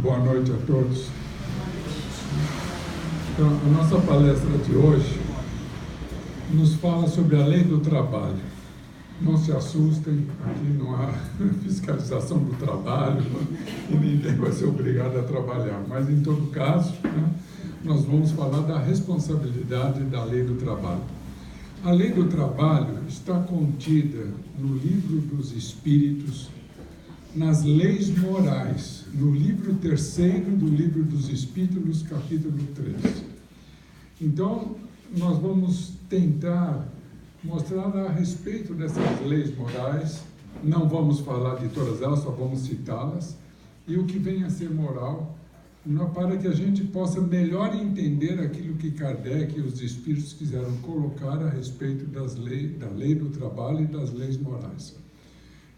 Boa noite a todos. Então, a nossa palestra de hoje nos fala sobre a lei do trabalho. Não se assustem, aqui não há fiscalização do trabalho e ninguém vai ser obrigado a trabalhar. Mas, em todo caso, nós vamos falar da responsabilidade da lei do trabalho. A lei do trabalho está contida no Livro dos Espíritos, nas leis morais, no livro 3º do Livro dos Espíritos, capítulo 3. Então, nós vamos tentar mostrar a respeito dessas leis morais, não vamos falar de todas elas, só vamos citá-las, e o que vem a ser moral, para que a gente possa melhor entender aquilo que Kardec e os Espíritos quiseram colocar a respeito da lei do trabalho e das leis morais.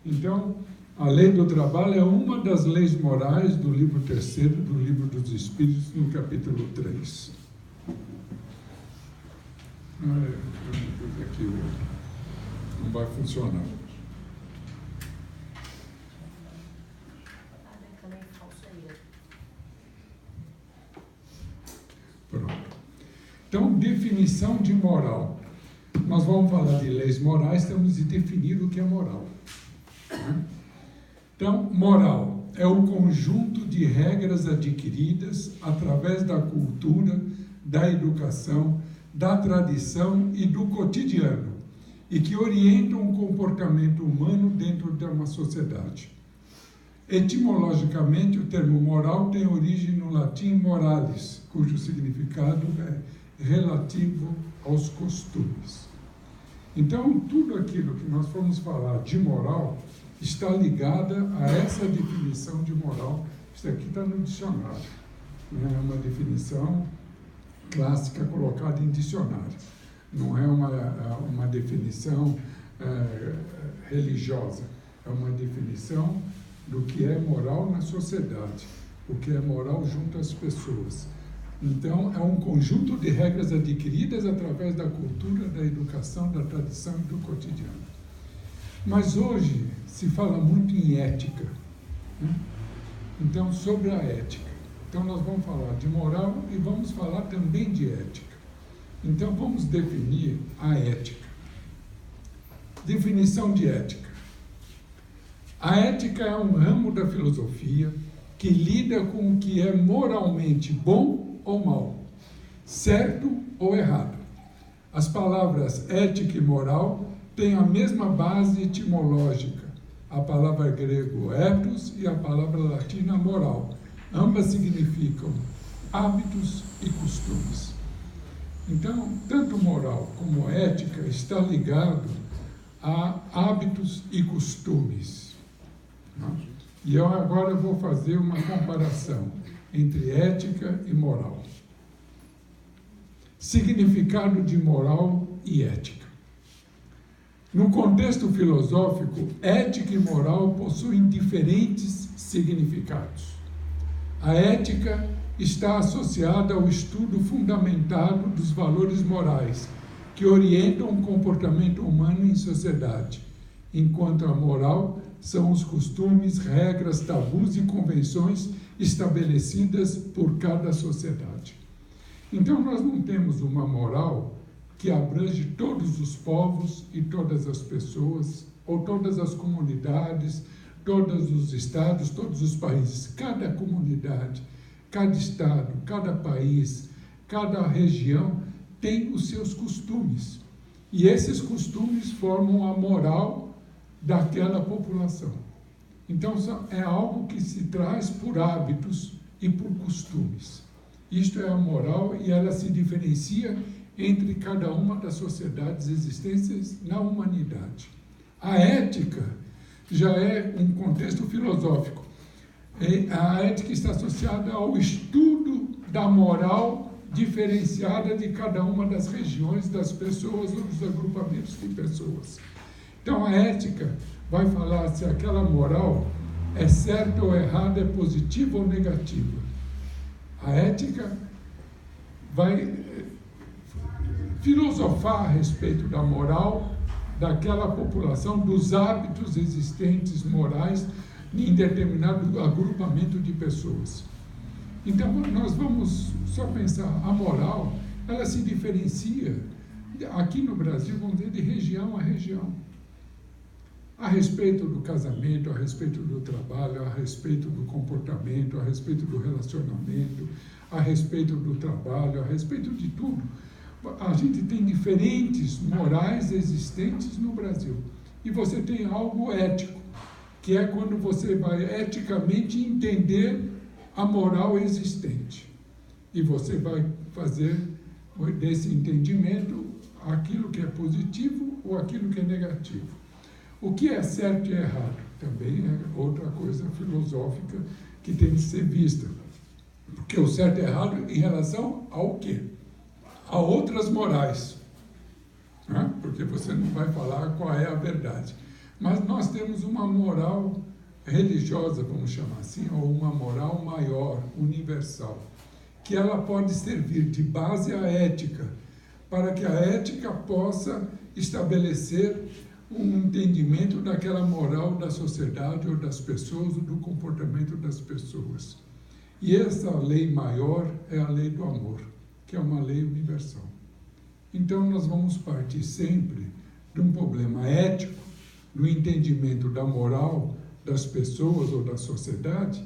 Então, a lei do trabalho é uma das leis morais do livro 3º do Livro dos Espíritos, no capítulo 3. Aqui não vai funcionar. Pronto. Então, definição de moral. Nós vamos falar de leis morais, temos de definir o que é moral. Então, moral é o conjunto de regras adquiridas através da cultura, da educação, da tradição e do cotidiano, e que orientam o comportamento humano dentro de uma sociedade. Etimologicamente, o termo moral tem origem no latim moralis, cujo significado é relativo aos costumes. Então, tudo aquilo que nós formos falar de moral está ligada a essa definição de moral. Isso aqui está no dicionário. É uma definição clássica colocada em dicionário. Não é uma definição religiosa. É uma definição do que é moral na sociedade, o que é moral junto às pessoas. Então, é um conjunto de regras adquiridas através da cultura, da educação, da tradição e do cotidiano. Mas hoje se fala muito em ética, Então, sobre a ética. Então, nós vamos falar de moral e vamos falar também de ética. Então, vamos definir a ética. Definição de ética. A ética é um ramo da filosofia que lida com o que é moralmente bom ou mal, certo ou errado. As palavras ética e moral têm a mesma base etimológica, a palavra grego ethos e a palavra latina moral. Ambas significam hábitos e costumes. Então, tanto moral como ética está ligado a hábitos e costumes. E eu agora vou fazer uma comparação entre ética e moral. Significado de moral e ética. No contexto filosófico, ética e moral possuem diferentes significados. A ética está associada ao estudo fundamentado dos valores morais, que orientam o comportamento humano em sociedade, enquanto a moral são os costumes, regras, tabus e convenções estabelecidas por cada sociedade. Então, nós não temos uma moral que abrange todos os povos e todas as pessoas, ou todas as comunidades, todos os estados, todos os países. Cada comunidade, cada estado, cada país, cada região tem os seus costumes. E esses costumes formam a moral daquela população. Então, é algo que se traz por hábitos e por costumes. Isto é a moral e ela se diferencia entre cada uma das sociedades existentes na humanidade. A ética já é um contexto filosófico. A ética está associada ao estudo da moral diferenciada de cada uma das regiões, das pessoas ou dos agrupamentos de pessoas. Então, a ética vai falar se aquela moral é certa ou errada, é positiva ou negativa. A ética vai filosofar a respeito da moral daquela população, dos hábitos existentes morais em determinado agrupamento de pessoas. Então, nós vamos só pensar, a moral, ela se diferencia, aqui no Brasil, vamos dizer, de região a região. A respeito do casamento, a respeito do trabalho, a respeito do comportamento, a respeito do relacionamento, a respeito do trabalho, a respeito de tudo. A gente tem diferentes morais existentes no Brasil. E você tem algo ético, que é quando você vai eticamente entender a moral existente. E você vai fazer desse entendimento aquilo que é positivo ou aquilo que é negativo. O que é certo e errado também é outra coisa filosófica que tem que ser vista. Porque o certo e errado em relação ao quê? A outras morais. Né? Porque você não vai falar qual é a verdade. Mas nós temos uma moral religiosa, vamos chamar assim, ou uma moral maior, universal, que ela pode servir de base à ética, para que a ética possa estabelecer um entendimento daquela moral da sociedade ou das pessoas, ou do comportamento das pessoas. E essa lei maior é a lei do amor, que é uma lei universal. Então nós vamos partir sempre de um problema ético, do entendimento da moral das pessoas ou da sociedade,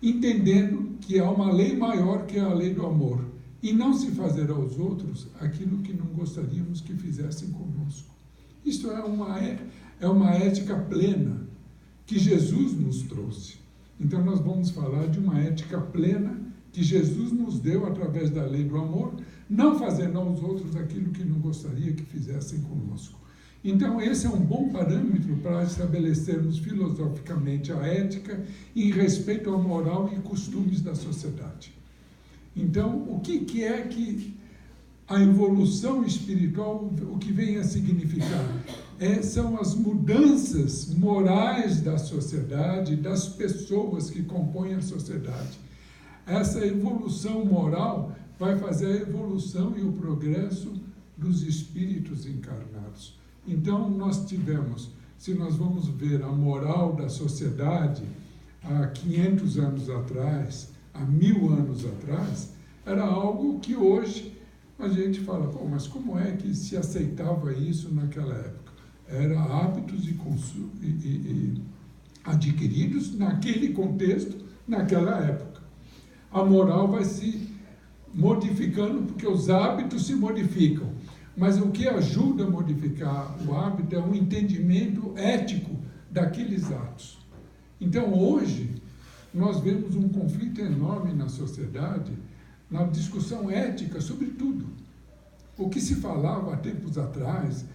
entendendo que há uma lei maior que é a lei do amor, e não se fazer aos outros aquilo que não gostaríamos que fizessem conosco. Isto é uma ética plena que Jesus nos trouxe. Então nós vamos falar de uma ética plena que Jesus nos deu através da lei do amor, não fazendo aos outros aquilo que não gostaria que fizessem conosco. Então esse é um bom parâmetro para estabelecermos filosoficamente a ética em respeito à moral e costumes da sociedade. Então, o que é que a evolução espiritual, o que vem a significar? São as mudanças morais da sociedade, das pessoas que compõem a sociedade. Essa evolução moral vai fazer a evolução e o progresso dos espíritos encarnados. Então, nós tivemos, se nós vamos ver a moral da sociedade há 500 anos atrás, há 1000 anos atrás, era algo que hoje a gente fala, pô, mas como é que se aceitava isso naquela época? Era hábitos e adquiridos naquele contexto, naquela época. A moral vai se modificando porque os hábitos se modificam. Mas o que ajuda a modificar o hábito é um entendimento ético daqueles atos. Então, hoje, nós vemos um conflito enorme na sociedade, na discussão ética sobre tudo. O que se falava há tempos atrás,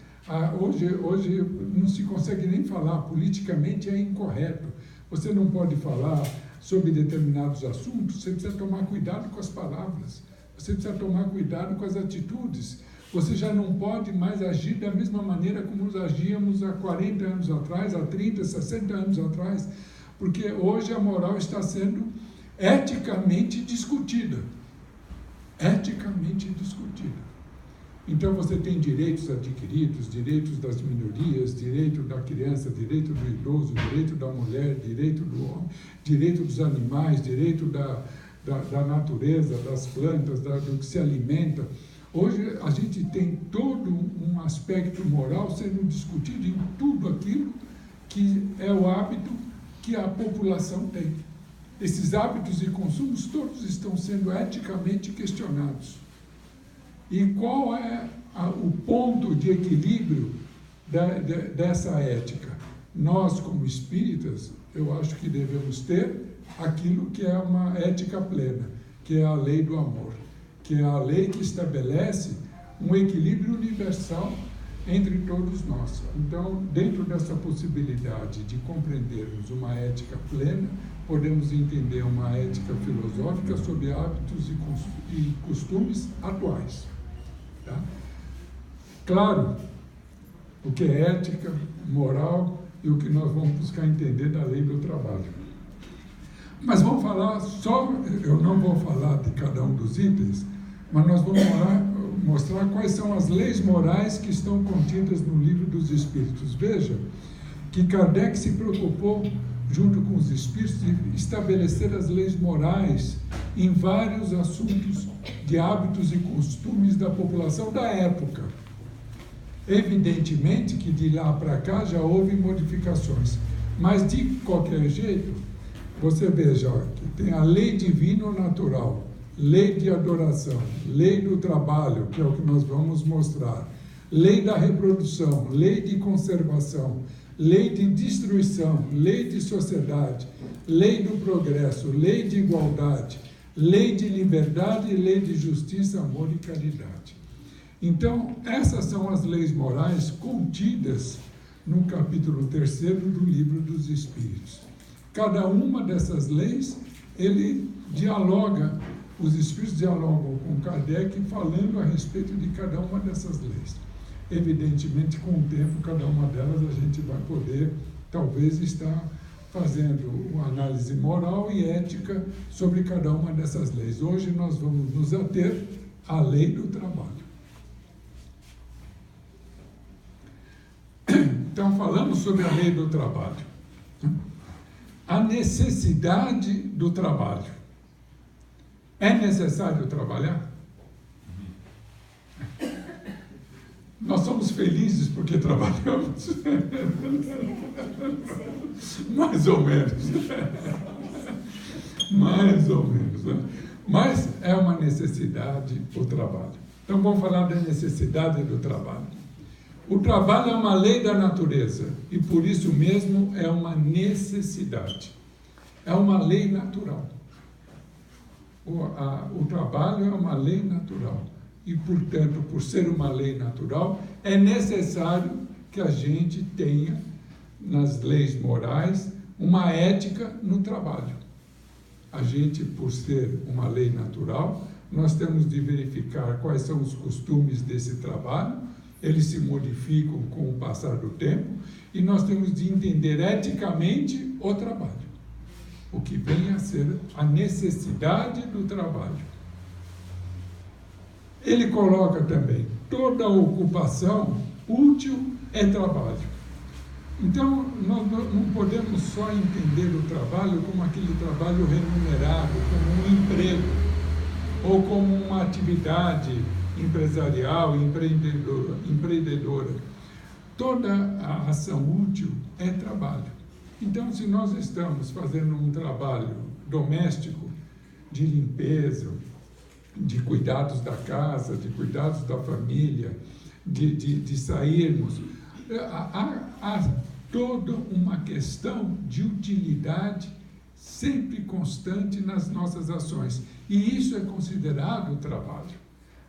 hoje não se consegue nem falar, politicamente é incorreto. Você não pode falar sobre determinados assuntos, você precisa tomar cuidado com as palavras, você precisa tomar cuidado com as atitudes. Você já não pode mais agir da mesma maneira como nós agíamos há 40 anos atrás, há 30, 60 anos atrás, porque hoje a moral está sendo eticamente discutida. Eticamente discutida. Então você tem direitos adquiridos, direitos das minorias, direito da criança, direito do idoso, direito da mulher, direito do homem, direito dos animais, direito da natureza, das plantas, do que se alimenta. Hoje a gente tem todo um aspecto moral sendo discutido em tudo aquilo que é o hábito que a população tem. Esses hábitos e consumos todos estão sendo eticamente questionados. E qual é o ponto de equilíbrio dessa ética? Nós, como espíritas, eu acho que devemos ter aquilo que é uma ética plena, que é a lei do amor, que é a lei que estabelece um equilíbrio universal entre todos nós. Então, dentro dessa possibilidade de compreendermos uma ética plena, podemos entender uma ética filosófica sobre hábitos e costumes atuais. Tá? Claro, o que é ética, moral e o que nós vamos buscar entender da lei do trabalho. Mas vamos falar só, eu não vou falar de cada um dos itens, mas nós vamos mostrar quais são as leis morais que estão contidas no Livro dos Espíritos. Veja que Kardec se preocupou junto com os espíritos, de estabelecer as leis morais em vários assuntos de hábitos e costumes da população da época. Evidentemente que de lá para cá já houve modificações, mas de qualquer jeito, você veja que tem a lei divino-natural, lei de adoração, lei do trabalho, que é o que nós vamos mostrar, lei da reprodução, lei de conservação, lei de destruição, lei de sociedade, lei do progresso, lei de igualdade, lei de liberdade, lei de justiça, amor e caridade. Então, essas são as leis morais contidas no capítulo 3º do Livro dos Espíritos. Cada uma dessas leis, ele dialoga, os Espíritos dialogam com Kardec falando a respeito de cada uma dessas leis. Evidentemente, com o tempo, cada uma delas a gente vai poder, talvez, estar fazendo uma análise moral e ética sobre cada uma dessas leis. Hoje nós vamos nos ater à lei do trabalho. Então, falamos sobre a lei do trabalho. A necessidade do trabalho. É necessário trabalhar? Nós somos felizes porque trabalhamos? Mais ou menos. Mais ou menos. Né? Mas é uma necessidade o trabalho. Então, vamos falar da necessidade do trabalho. O trabalho é uma lei da natureza e, por isso mesmo, é uma necessidade. É uma lei natural. O trabalho é uma lei natural. E, portanto, por ser uma lei natural, é necessário que a gente tenha, nas leis morais, uma ética no trabalho. A gente, por ser uma lei natural, nós temos de verificar quais são os costumes desse trabalho. Eles se modificam com o passar do tempo e nós temos de entender eticamente o trabalho, o que vem a ser a necessidade do trabalho. Ele coloca também, toda ocupação útil é trabalho. Então, nós não podemos só entender o trabalho como aquele trabalho remunerado, como um emprego, ou como uma atividade empresarial, empreendedora. Toda a ação útil é trabalho. Então, se nós estamos fazendo um trabalho doméstico, de limpeza, de cuidados da casa, de cuidados da família, de sairmos, há toda uma questão de utilidade sempre constante nas nossas ações. E isso é considerado trabalho.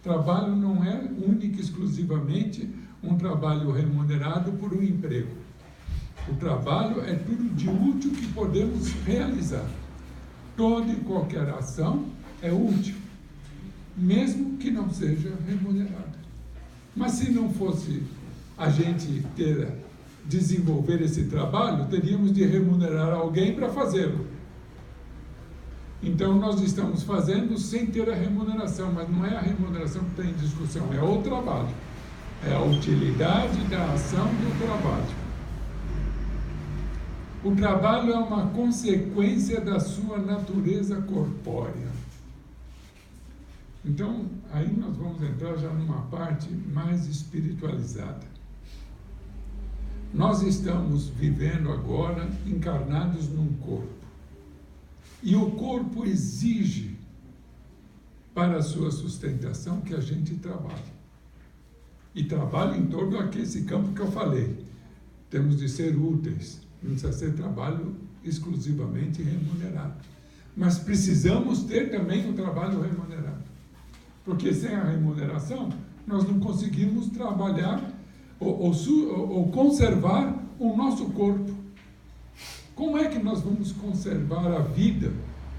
Trabalho não é único e exclusivamente um trabalho remunerado por um emprego. O trabalho é tudo de útil que podemos realizar. Toda e qualquer ação é útil, mesmo que não seja remunerada. Mas se não fosse a gente desenvolver esse trabalho, teríamos de remunerar alguém para fazê-lo. Então, nós estamos fazendo sem ter a remuneração, mas não é a remuneração que está em discussão, é o trabalho. É a utilidade da ação do trabalho. O trabalho é uma consequência da sua natureza corpórea. Então, aí nós vamos entrar já numa parte mais espiritualizada. Nós estamos vivendo agora encarnados num corpo. E o corpo exige, para a sua sustentação, que a gente trabalhe. E trabalhe em todo esse campo que eu falei. Temos de ser úteis, não precisa ser trabalho exclusivamente remunerado. Mas precisamos ter também o trabalho remunerado. Porque sem a remuneração, nós não conseguimos trabalhar ou conservar o nosso corpo. Como é que nós vamos conservar a vida,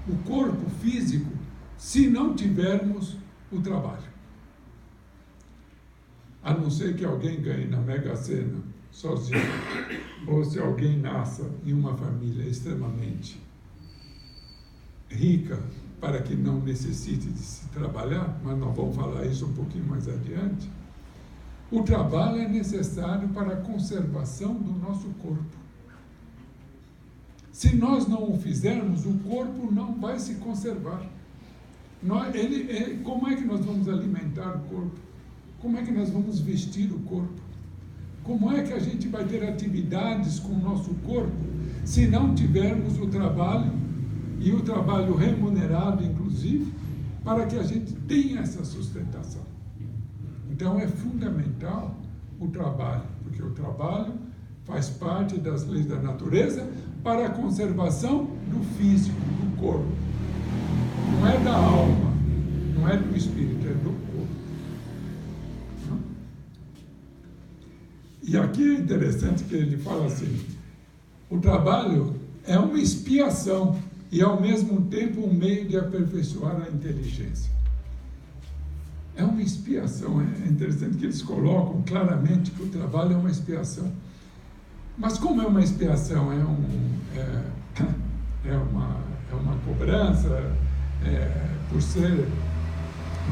o corpo físico, se não tivermos o trabalho? A não ser que alguém ganhe na Mega Sena sozinho, ou se alguém nasça em uma família extremamente rica, para que não necessite de se trabalhar, mas nós vamos falar isso um pouquinho mais adiante. O trabalho é necessário para a conservação do nosso corpo. Se nós não o fizermos, o corpo não vai se conservar. Como é que nós vamos alimentar o corpo? Como é que nós vamos vestir o corpo? Como é que a gente vai ter atividades com o nosso corpo se não tivermos o trabalho, e o trabalho remunerado, inclusive, para que a gente tenha essa sustentação? Então, é fundamental o trabalho, porque o trabalho faz parte das leis da natureza para a conservação do físico, do corpo. Não é da alma, não é do espírito, é do corpo. E aqui é interessante que ele fala assim: o trabalho é uma expiação e, ao mesmo tempo, um meio de aperfeiçoar a inteligência. É uma expiação. É interessante que eles colocam claramente que o trabalho é uma expiação. Mas como é uma expiação? É uma cobrança, por ser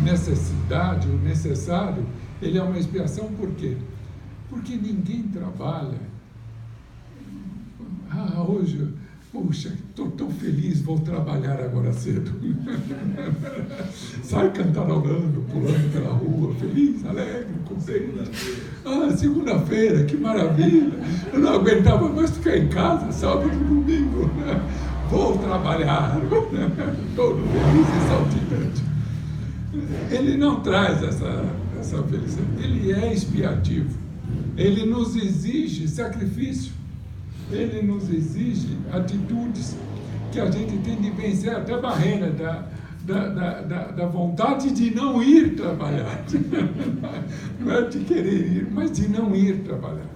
necessidade, o necessário, ele é uma expiação. Por quê? Porque ninguém trabalha. Hoje, puxa, estou tão feliz, vou trabalhar agora cedo. Sai cantarolando, pulando pela rua, feliz, alegre, contente. Segunda-feira, que maravilha. Eu não aguentava mais ficar em casa, sábado e domingo. Vou trabalhar, todo feliz e saltitante. Ele não traz essa felicidade, ele é expiativo. Ele nos exige sacrifício, ele nos exige atitudes que a gente tem de vencer até a barreira da vontade de não ir trabalhar. Não é de querer ir, mas de não ir trabalhar.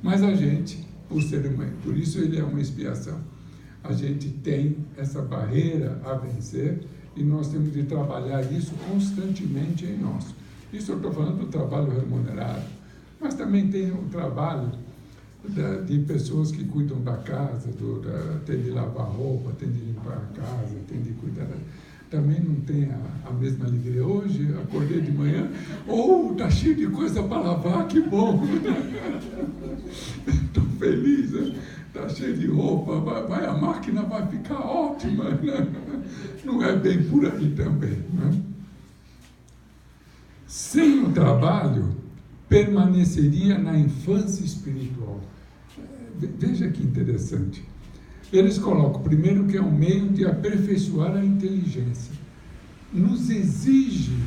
Mas a gente, por ser humano, por isso ele é uma expiação. A gente tem essa barreira a vencer e nós temos de trabalhar isso constantemente em nós. Isso eu estou falando do trabalho remunerado, mas também tem o trabalho de pessoas que cuidam da casa, tem de lavar roupa, tem de limpar a casa, tem de cuidar. Também não tem a mesma alegria. Hoje, acordei de manhã, está cheio de coisa para lavar, que bom! Estou feliz, está cheio de roupa, a máquina vai ficar ótima. Não é bem por aí também. Né? Sem o trabalho, permaneceria na infância espiritual. Veja que interessante. Eles colocam, primeiro, que é um meio de aperfeiçoar a inteligência. Nos exige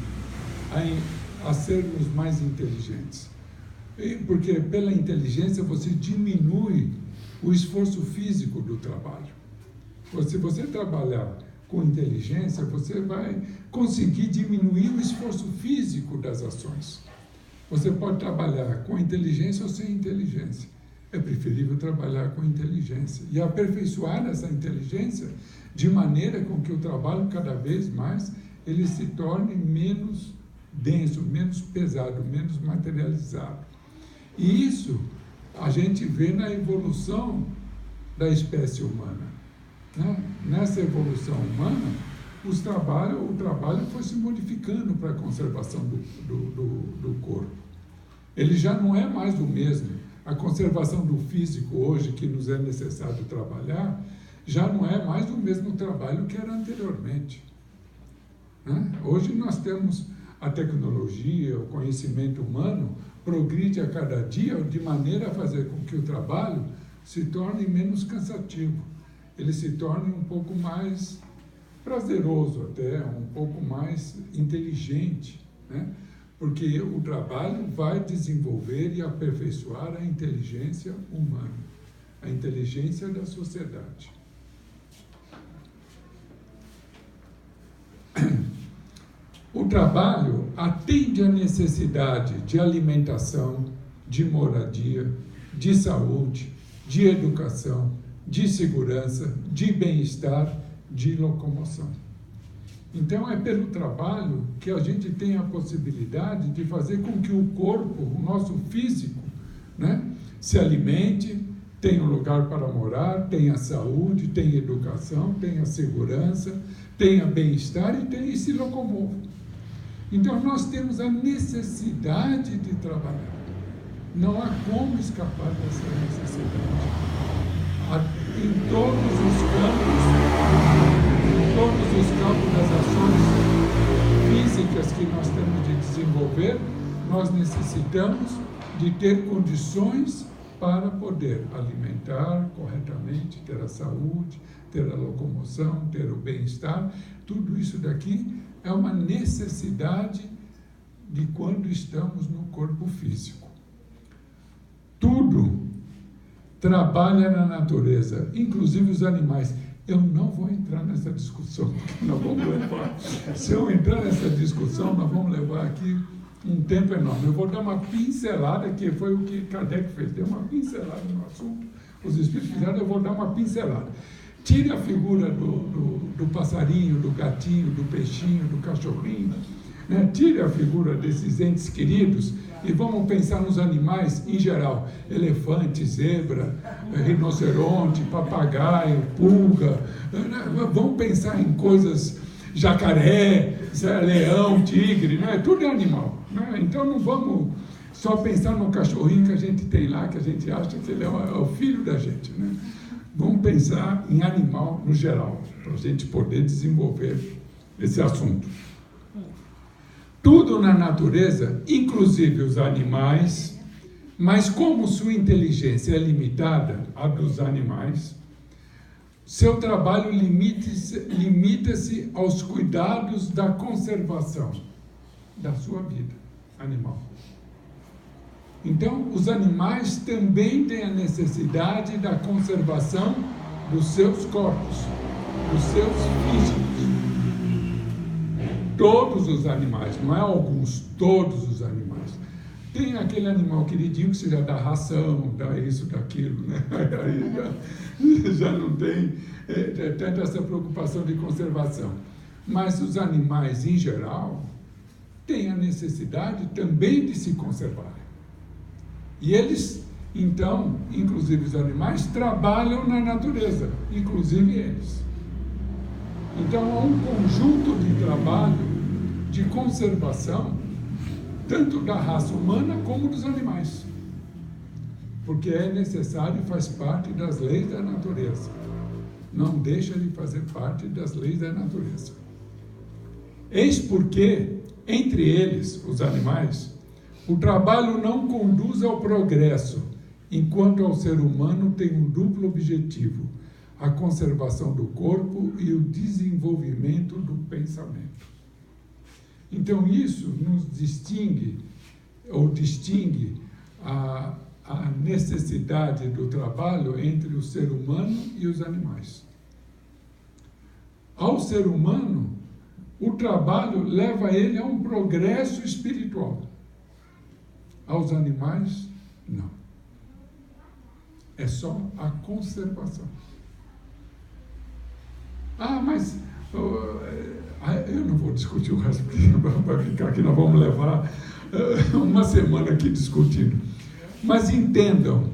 a sermos mais inteligentes. Porque pela inteligência você diminui o esforço físico do trabalho. Se você trabalhar com inteligência, você vai conseguir diminuir o esforço físico das ações. Você pode trabalhar com inteligência ou sem inteligência. É preferível trabalhar com inteligência e aperfeiçoar essa inteligência de maneira com que o trabalho cada vez mais ele se torne menos denso, menos pesado, menos materializado. E isso a gente vê na evolução da espécie humana. Né? Nessa evolução humana, o trabalho foi se modificando para a conservação do corpo. Ele já não é mais o mesmo. A conservação do físico hoje, que nos é necessário trabalhar, já não é mais o mesmo trabalho que era anteriormente. Né? Hoje nós temos a tecnologia, o conhecimento humano progride a cada dia de maneira a fazer com que o trabalho se torne menos cansativo. Ele se torne um pouco mais prazeroso até, um pouco mais inteligente, né? Porque o trabalho vai desenvolver e aperfeiçoar a inteligência humana, a inteligência da sociedade. O trabalho atende à necessidade de alimentação, de moradia, de saúde, de educação, de segurança, de bem-estar, de locomoção. Então, é pelo trabalho que a gente tem a possibilidade de fazer com que o corpo, o nosso físico, né, se alimente, tenha um lugar para morar, tenha saúde, tenha educação, tenha segurança, tenha bem-estar e se locomova. Então, nós temos a necessidade de trabalhar. Não há como escapar dessa necessidade. em todos os campos das ações físicas que nós temos de desenvolver, nós necessitamos de ter condições para poder alimentar corretamente, ter a saúde, ter a locomoção, ter o bem-estar. Tudo isso daqui é uma necessidade de quando estamos no corpo físico. Tudo trabalha na natureza, inclusive os animais. Eu não vou entrar nessa discussão, porque nós vamos levar. Se eu entrar nessa discussão, nós vamos levar aqui um tempo enorme. Eu vou dar uma pincelada, que foi o que Kardec fez, deu uma pincelada no assunto, os espíritos fizeram, eu vou dar uma pincelada. Tire a figura do passarinho, do gatinho, do peixinho, do cachorrinho, né? Tire a figura desses entes queridos e vamos pensar nos animais em geral: elefante, zebra, rinoceronte, papagaio, pulga, né? Vamos pensar em coisas, jacaré, leão, tigre, né? Tudo é animal, né? Então não vamos só pensar no cachorrinho que a gente tem lá, que a gente acha que ele é o filho da gente, né? Vamos pensar em animal no geral, para a gente poder desenvolver esse assunto. Tudo na natureza, inclusive os animais, mas como sua inteligência é limitada à dos animais, seu trabalho limita-se aos cuidados da conservação da sua vida animal. Então, os animais também têm a necessidade da conservação dos seus corpos, dos seus físicos. Todos os animais, não é alguns, todos os animais. Tem aquele animal queridinho que você já dá ração, dá isso, dá aquilo, né? Aí já não tem tanta essa preocupação de conservação. Mas os animais, em geral, têm a necessidade também de se conservar. E eles, então, inclusive os animais, trabalham na natureza, inclusive eles. Então, há um conjunto de trabalho de conservação, tanto da raça humana como dos animais, porque é necessário e faz parte das leis da natureza. Não deixa de fazer parte das leis da natureza. Eis porque, entre eles, os animais, o trabalho não conduz ao progresso, enquanto ao ser humano tem um duplo objetivo: a conservação do corpo e o desenvolvimento do pensamento. Então, isso nos distingue a necessidade do trabalho entre o ser humano e os animais. Ao ser humano, o trabalho leva ele a um progresso espiritual. Aos animais, não. É só a conservação. Mas eu não vou discutir o resto, porque vai ficar aqui, nós vamos levar uma semana aqui discutindo. Mas entendam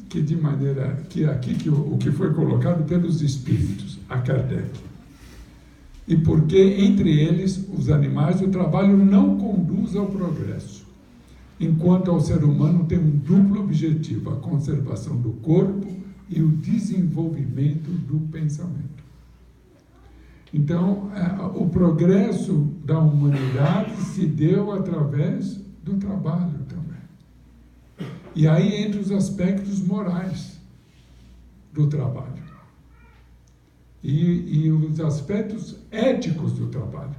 que de maneira que aqui o que foi colocado pelos espíritos, a Kardec, e porque entre eles, os animais, o trabalho não conduz ao progresso, enquanto ao ser humano tem um duplo objetivo: a conservação do corpo e o desenvolvimento do pensamento. Então, o progresso da humanidade se deu através do trabalho também. E aí entra os aspectos morais do trabalho. E os aspectos éticos do trabalho.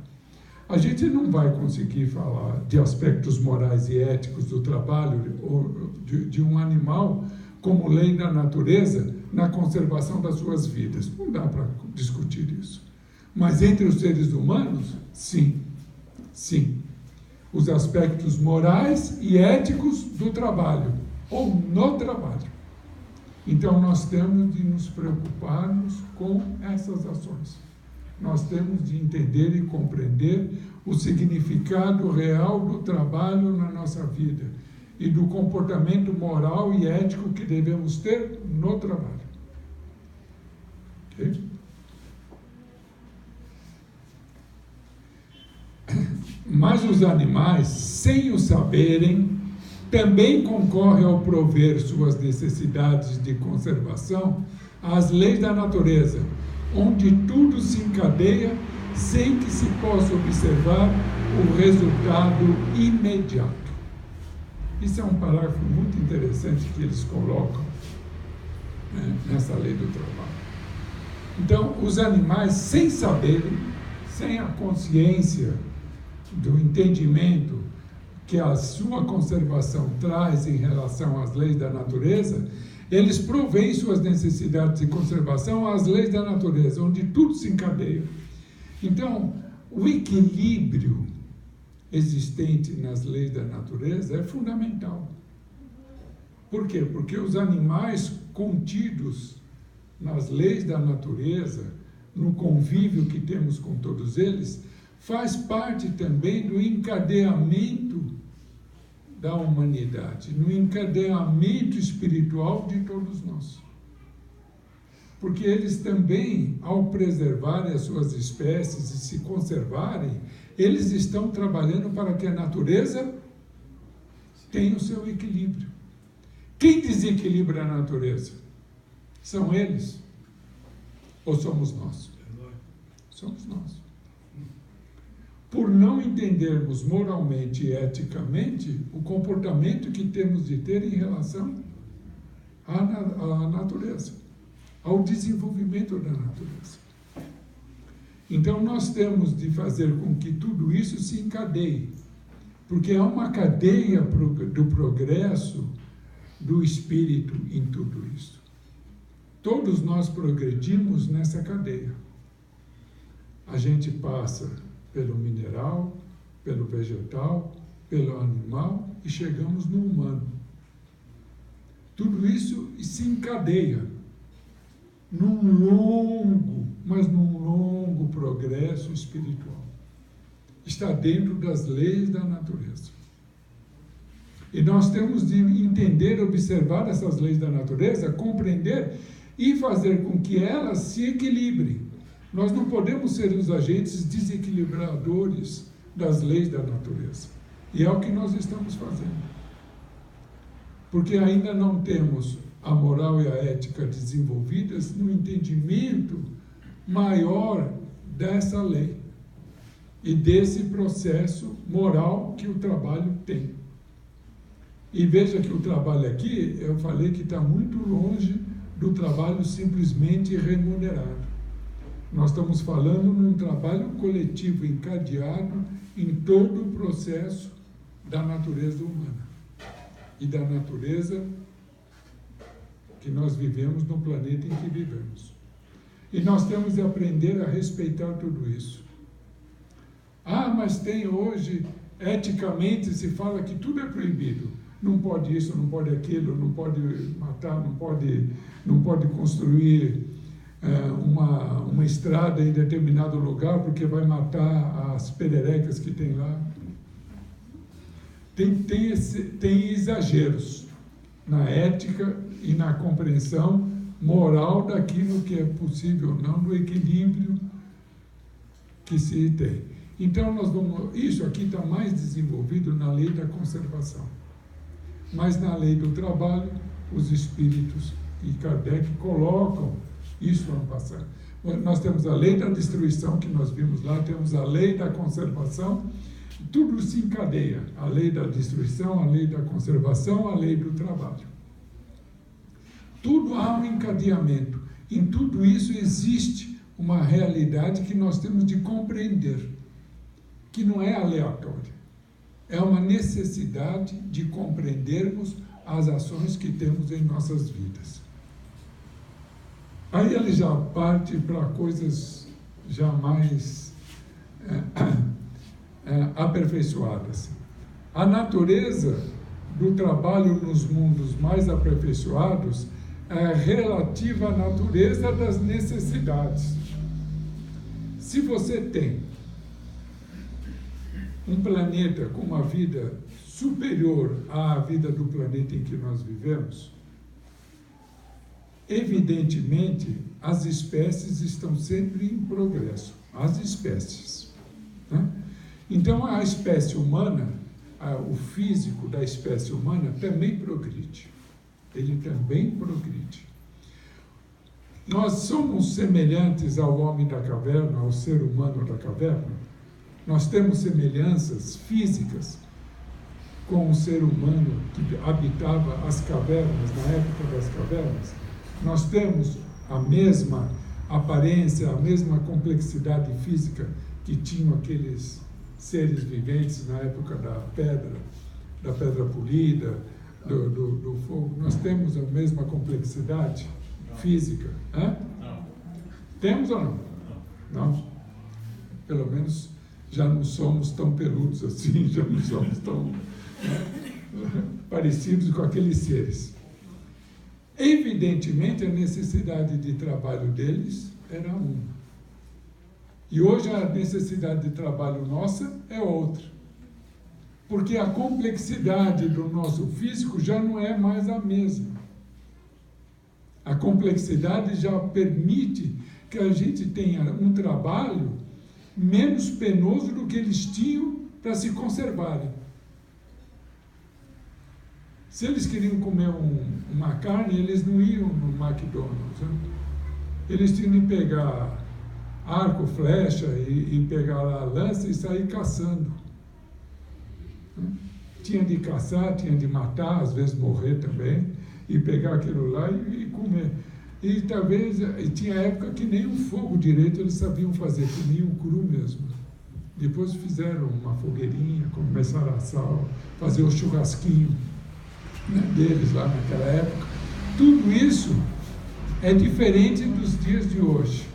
A gente não vai conseguir falar de aspectos morais e éticos do trabalho ou de um animal como lei da natureza na conservação das suas vidas. Não dá para discutir isso. Mas entre os seres humanos, sim, sim. Os aspectos morais e éticos do trabalho, ou no trabalho. Então, nós temos de nos preocuparmos com essas ações. Nós temos de entender e compreender o significado real do trabalho na nossa vida e do comportamento moral e ético que devemos ter no trabalho. Ok? Mas os animais, sem o saberem, também concorrem ao prover suas necessidades de conservação às leis da natureza, onde tudo se encadeia sem que se possa observar o resultado imediato. Isso é um parágrafo muito interessante que eles colocam, né, nessa lei do trabalho. Então, os animais, sem saberem, sem a consciência do entendimento que a sua conservação traz em relação às leis da natureza, eles provêm suas necessidades de conservação às leis da natureza, onde tudo se encadeia. Então, o equilíbrio existente nas leis da natureza é fundamental. Por quê? Porque os animais contidos nas leis da natureza, no convívio que temos com todos eles, faz parte também do encadeamento da humanidade, no encadeamento espiritual de todos nós. Porque eles também, ao preservarem as suas espécies e se conservarem, eles estão trabalhando para que a natureza tenha o seu equilíbrio. Quem desequilibra a natureza? São eles? Ou somos nós? Somos nós. Por não entendermos moralmente e eticamente o comportamento que temos de ter em relação à natureza, ao desenvolvimento da natureza. Então nós temos de fazer com que tudo isso se encadeie, porque é uma cadeia do progresso do espírito em tudo isso. Todos nós progredimos nessa cadeia. A gente passa pelo mineral, pelo vegetal, pelo animal e chegamos no humano. Tudo isso se encadeia num longo progresso espiritual. Está dentro das leis da natureza. E nós temos de entender, observar essas leis da natureza, compreender e fazer com que elas se equilibrem. Nós não podemos ser os agentes desequilibradores das leis da natureza. E é o que nós estamos fazendo. Porque ainda não temos a moral e a ética desenvolvidas no entendimento maior dessa lei e desse processo moral que o trabalho tem. E veja que o trabalho aqui, eu falei que está muito longe do trabalho simplesmente remunerado. Nós estamos falando num trabalho coletivo encadeado em todo o processo da natureza humana e da natureza que nós vivemos no planeta em que vivemos. E nós temos de aprender a respeitar tudo isso. Ah, mas tem hoje, eticamente, se fala que tudo é proibido. Não pode isso, não pode aquilo, não pode matar, não pode construir uma estrada em determinado lugar porque vai matar as pererecas que tem lá. Tem exageros na ética e na compreensão moral daquilo que é possível, não do equilíbrio que se tem. Então, isso aqui está mais desenvolvido na lei da conservação. Mas na lei do trabalho, os espíritos e Kardec colocam isso ano passado. Nós temos a lei da destruição, que nós vimos lá, temos a lei da conservação, tudo se encadeia. A lei da destruição, a lei da conservação, a lei do trabalho. Tudo há um encadeamento. Em tudo isso existe uma realidade que nós temos de compreender, que não é aleatória. É uma necessidade de compreendermos as ações que temos em nossas vidas. Aí ele já parte para coisas já mais aperfeiçoadas. A natureza do trabalho nos mundos mais aperfeiçoados é relativa à natureza das necessidades. Se você tem um planeta com uma vida superior à vida do planeta em que nós vivemos, evidentemente, as espécies estão sempre em progresso. As espécies. Né? Então, a espécie humana, o físico da espécie humana também progride. Ele também progride. nós somos semelhantes ao homem da caverna, ao ser humano da caverna. Nós temos semelhanças físicas com o ser humano que habitava as cavernas, na época das cavernas. Nós temos a mesma aparência, a mesma complexidade física que tinham aqueles seres viventes na época da pedra polida, do fogo. Nós temos a mesma complexidade física. Hã? Não. Temos ou não? Não. Pelo menos já não somos tão peludos assim, já não somos tão parecidos com aqueles seres. Evidentemente, a necessidade de trabalho deles era uma. E hoje a necessidade de trabalho nossa é outra. Porque a complexidade do nosso físico já não é mais a mesma. A complexidade já permite que a gente tenha um trabalho menos penoso do que eles tinham para se conservarem. Se eles queriam comer uma carne, eles não iam no McDonald's. Né? Eles tinham que pegar arco, flecha e pegar a lança e sair caçando. Né? Tinha de caçar, tinha de matar, às vezes morrer também, e pegar aquilo lá e comer. E talvez, tinha época que nem um fogo direito eles sabiam fazer, comiam cru mesmo. Depois fizeram uma fogueirinha, começaram a assar, fazer o churrasquinho, né, deles lá naquela época. Tudo isso é diferente dos dias de hoje.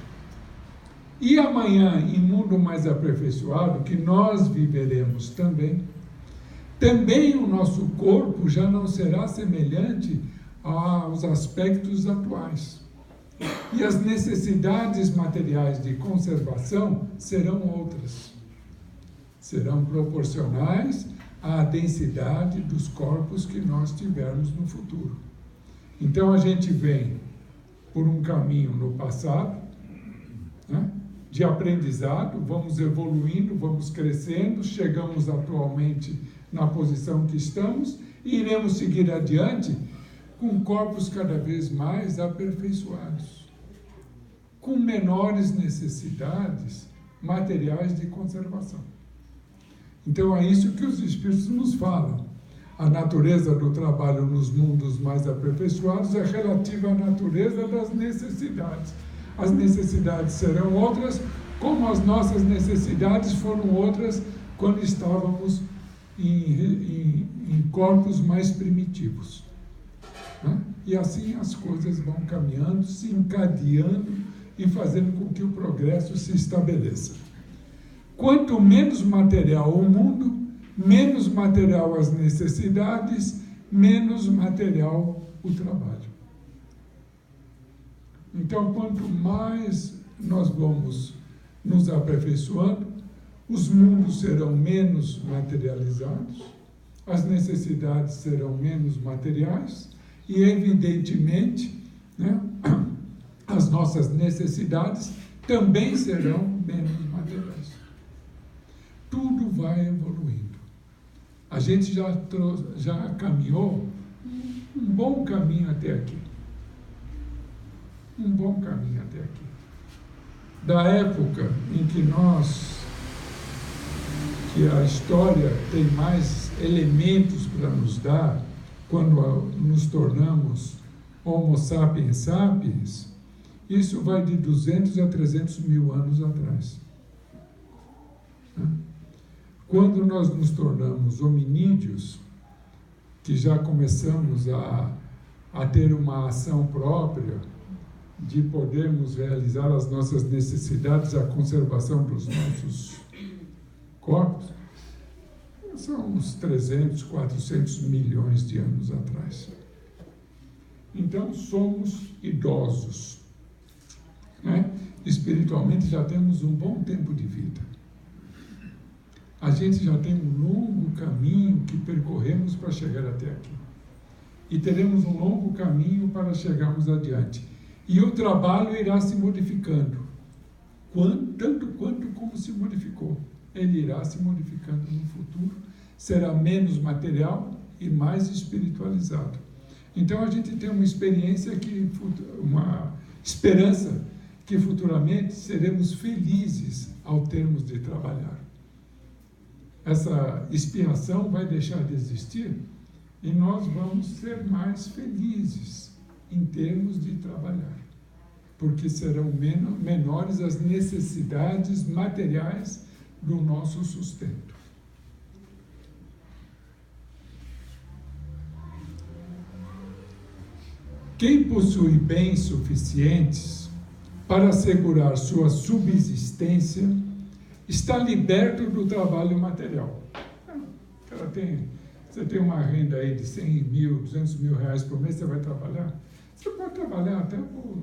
E amanhã, em mundo mais aperfeiçoado, que nós viveremos também o nosso corpo já não será semelhante aos aspectos atuais. E as necessidades materiais de conservação serão outras. Serão proporcionais à densidade dos corpos que nós tivermos no futuro. Então a gente vem por um caminho no passado, né, de aprendizado, vamos evoluindo, vamos crescendo, chegamos atualmente na posição que estamos e iremos seguir adiante com corpos cada vez mais aperfeiçoados, com menores necessidades materiais de conservação. Então é isso que os Espíritos nos falam. A natureza do trabalho nos mundos mais aperfeiçoados é relativa à natureza das necessidades. As necessidades serão outras, como as nossas necessidades foram outras quando estávamos em corpos mais primitivos. E assim as coisas vão caminhando, se encadeando e fazendo com que o progresso se estabeleça. Quanto menos material o mundo, menos material as necessidades, menos material o trabalho. Então, quanto mais nós vamos nos aperfeiçoando, os mundos serão menos materializados, as necessidades serão menos materiais e, evidentemente, né, as nossas necessidades também serão menos materiais. Tudo vai evoluindo. A gente já caminhou um bom caminho até aqui. Um bom caminho até aqui. Da época em que a história tem mais elementos para nos dar, quando nos tornamos Homo sapiens sapiens, isso vai de 200 a 300 mil anos atrás. Quando nós nos tornamos hominídeos, que já começamos a ter uma ação própria, de podermos realizar as nossas necessidades, a conservação dos nossos corpos, são uns 300, 400 milhões de anos atrás. Então, somos idosos. Né? Espiritualmente, já temos um bom tempo de vida. A gente já tem um longo caminho que percorremos para chegar até aqui. E teremos um longo caminho para chegarmos adiante. E o trabalho irá se modificando, tanto quanto como se modificou. Ele irá se modificando no futuro, será menos material e mais espiritualizado. Então a gente tem uma experiência esperança que futuramente seremos felizes ao termos de trabalhar. Essa expiação vai deixar de existir e nós vamos ser mais felizes em termos de trabalhar, porque serão menores as necessidades materiais do nosso sustento. Quem possui bens suficientes para assegurar sua subsistência está liberto do trabalho material. Você tem uma renda aí de 100 mil, 200 mil reais por mês, você vai trabalhar? Você pode trabalhar até por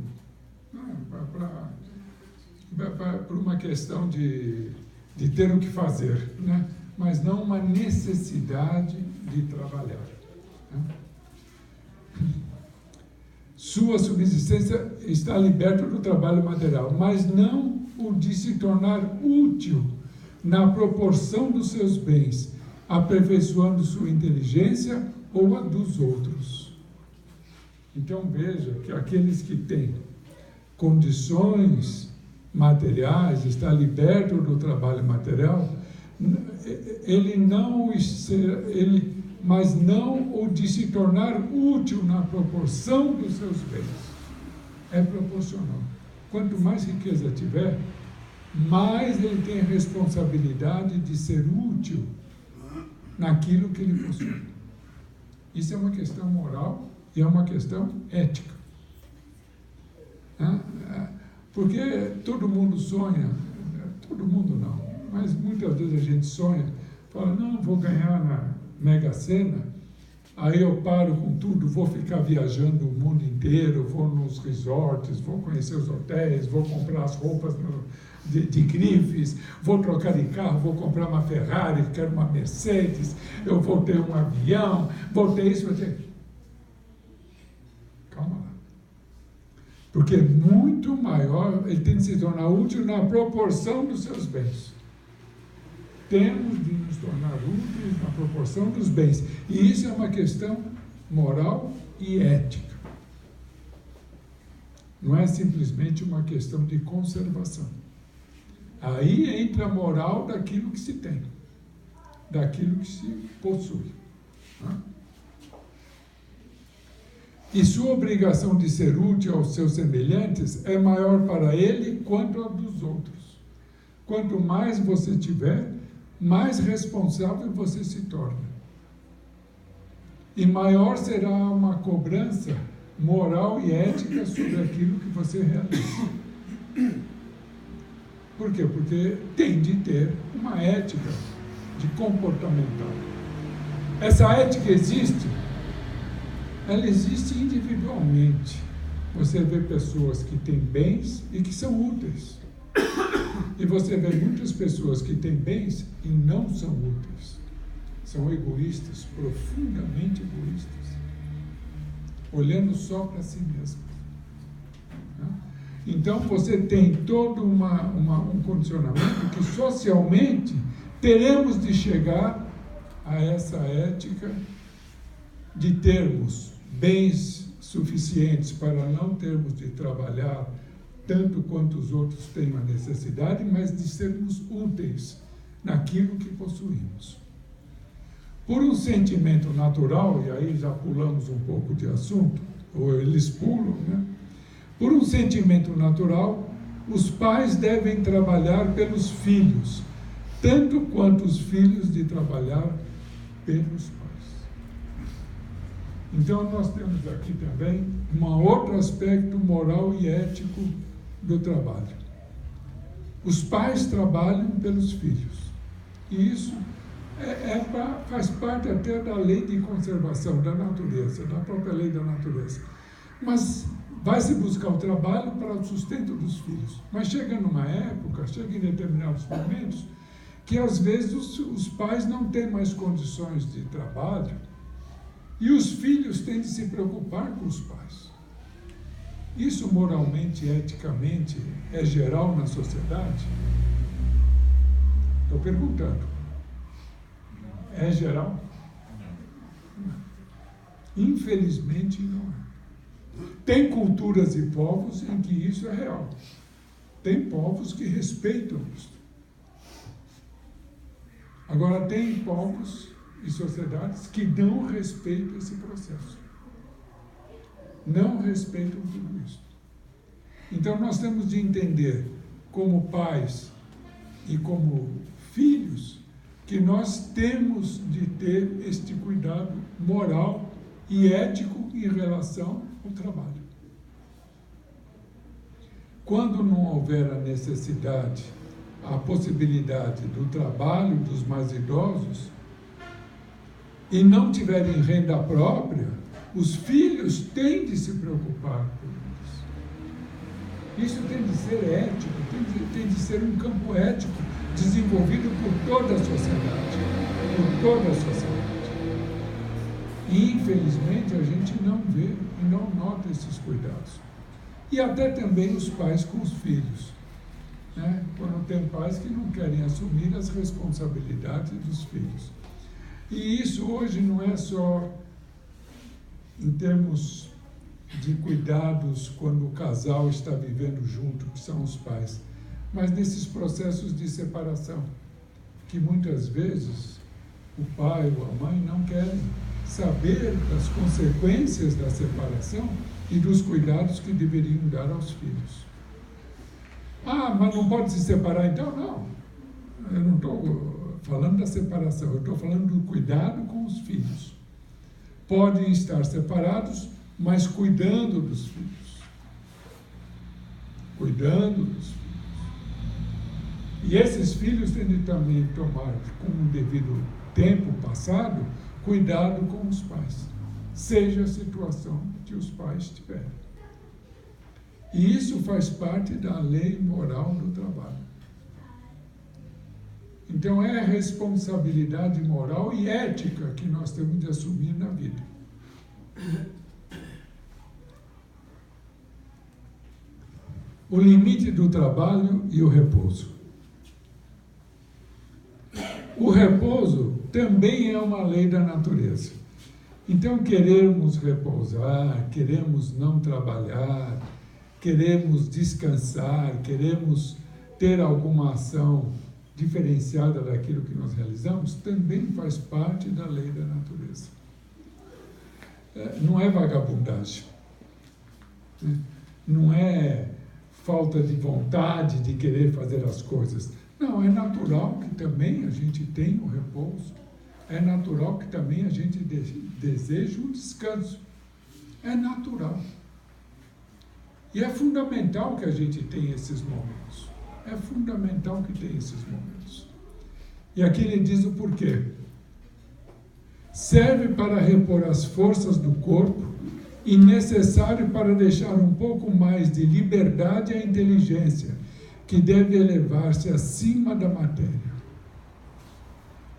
uma questão de ter o que fazer, né? Mas não uma necessidade de trabalhar. Né? Sua subsistência está liberta do trabalho material, mas não o de se tornar útil na proporção dos seus bens, aperfeiçoando sua inteligência ou a dos outros. Então veja que aqueles que têm condições materiais, está liberto do trabalho material, mas não o de se tornar útil na proporção dos seus bens. É proporcional. Quanto mais riqueza tiver, mais ele tem a responsabilidade de ser útil naquilo que ele possui. Isso é uma questão moral e é uma questão ética. Porque todo mundo sonha, todo mundo não, mas muitas vezes a gente sonha, fala, não, vou ganhar na Mega Sena, aí eu paro com tudo, vou ficar viajando o mundo inteiro, vou nos resorts, vou conhecer os hotéis, vou comprar as roupas de grifes, vou trocar de carro, vou comprar uma Ferrari, quero uma Mercedes, eu vou ter um avião, vou ter isso, vou ter... Calma lá. Porque é muito maior, ele tem de se tornar útil na proporção dos seus bens. Temos de nos tornar úteis na proporção dos bens. E isso é uma questão moral e ética. Não é simplesmente uma questão de conservação. Aí entra a moral daquilo que se tem, daquilo que se possui. E sua obrigação de ser útil aos seus semelhantes é maior para ele quanto a dos outros. Quanto mais você tiver, mais responsável você se torna. E maior será uma cobrança moral e ética sobre aquilo que você realiza. Por quê? Porque tem de ter uma ética de comportamental. Essa ética existe? Ela existe individualmente. Você vê pessoas que têm bens e que são úteis. E você vê muitas pessoas que têm bens e não são úteis. São egoístas, profundamente egoístas, olhando só para si mesmos. Então você tem todo um condicionamento que socialmente teremos de chegar a essa ética de termos bens suficientes para não termos de trabalhar tanto quanto os outros têm a necessidade, mas de sermos úteis naquilo que possuímos. Por um sentimento natural, e aí já pulamos um pouco de assunto, ou eles pulam, né? Por um sentimento natural, os pais devem trabalhar pelos filhos, tanto quanto os filhos de trabalhar pelos pais. Então, nós temos aqui também um outro aspecto moral e ético do trabalho. Os pais trabalham pelos filhos. E isso faz parte até da lei de conservação da natureza, da própria lei da natureza. Mas vai-se buscar o trabalho para o sustento dos filhos. Mas chega numa época, chega em determinados momentos, que às vezes os pais não têm mais condições de trabalho e os filhos têm de se preocupar com os pais. Isso moralmente e eticamente é geral na sociedade? Estou perguntando. É geral? Não. Infelizmente não é. Tem culturas e povos em que isso é real. Tem povos que respeitam isso. Agora, tem povos e sociedades que não respeitam esse processo. Não respeitam tudo isso. Então, nós temos de entender, como pais e como filhos, que nós temos de ter este cuidado moral e ético em relação ao trabalho. Quando não houver a necessidade, a possibilidade do trabalho dos mais idosos e não tiverem renda própria, os filhos têm de se preocupar com isso. Isso tem de ser ético, tem de ser um campo ético desenvolvido por toda a sociedade. Por toda a sociedade. E, infelizmente, a gente não vê e não nota esses cuidados. E até também os pais com os filhos. Né? Quando tem pais que não querem assumir as responsabilidades dos filhos. E isso hoje não é só em termos de cuidados quando o casal está vivendo junto, que são os pais, mas nesses processos de separação, que muitas vezes o pai ou a mãe não querem saber das consequências da separação e dos cuidados que deveriam dar aos filhos. Ah, mas não pode se separar então? Não, eu não estou falando da separação, eu estou falando do cuidado com os filhos. Podem estar separados, mas cuidando dos filhos. Cuidando dos filhos. E esses filhos têm de também tomar, com o devido tempo passado, cuidado com os pais, seja a situação que os pais tiverem. E isso faz parte da lei moral do trabalho. Então é a responsabilidade moral e ética que nós temos de assumir na vida. O limite do trabalho e o repouso. O repouso também é uma lei da natureza. Então, queremos repousar, queremos não trabalhar, queremos descansar, queremos ter alguma ação diferenciada daquilo que nós realizamos, também faz parte da lei da natureza. Não é vagabundagem. Não é falta de vontade de querer fazer as coisas. Não, é natural que também a gente tenha o repouso. É natural que também a gente deseje um descanso. É natural. E é fundamental que a gente tenha esses momentos. É fundamental que tenha esses momentos. E aqui ele diz o porquê. Serve para repor as forças do corpo e necessário para deixar um pouco mais de liberdade à inteligência, que deve elevar-se acima da matéria.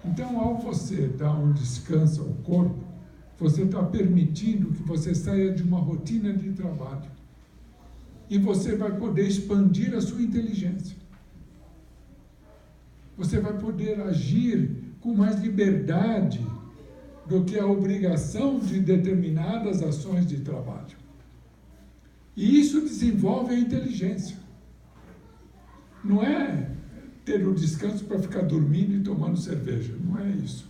Então, ao você dar um descanso ao corpo, você está permitindo que você saia de uma rotina de trabalho. E você vai poder expandir a sua inteligência. Você vai poder agir com mais liberdade do que a obrigação de determinadas ações de trabalho. E isso desenvolve a inteligência. Não é ter um descanso para ficar dormindo e tomando cerveja, não é isso.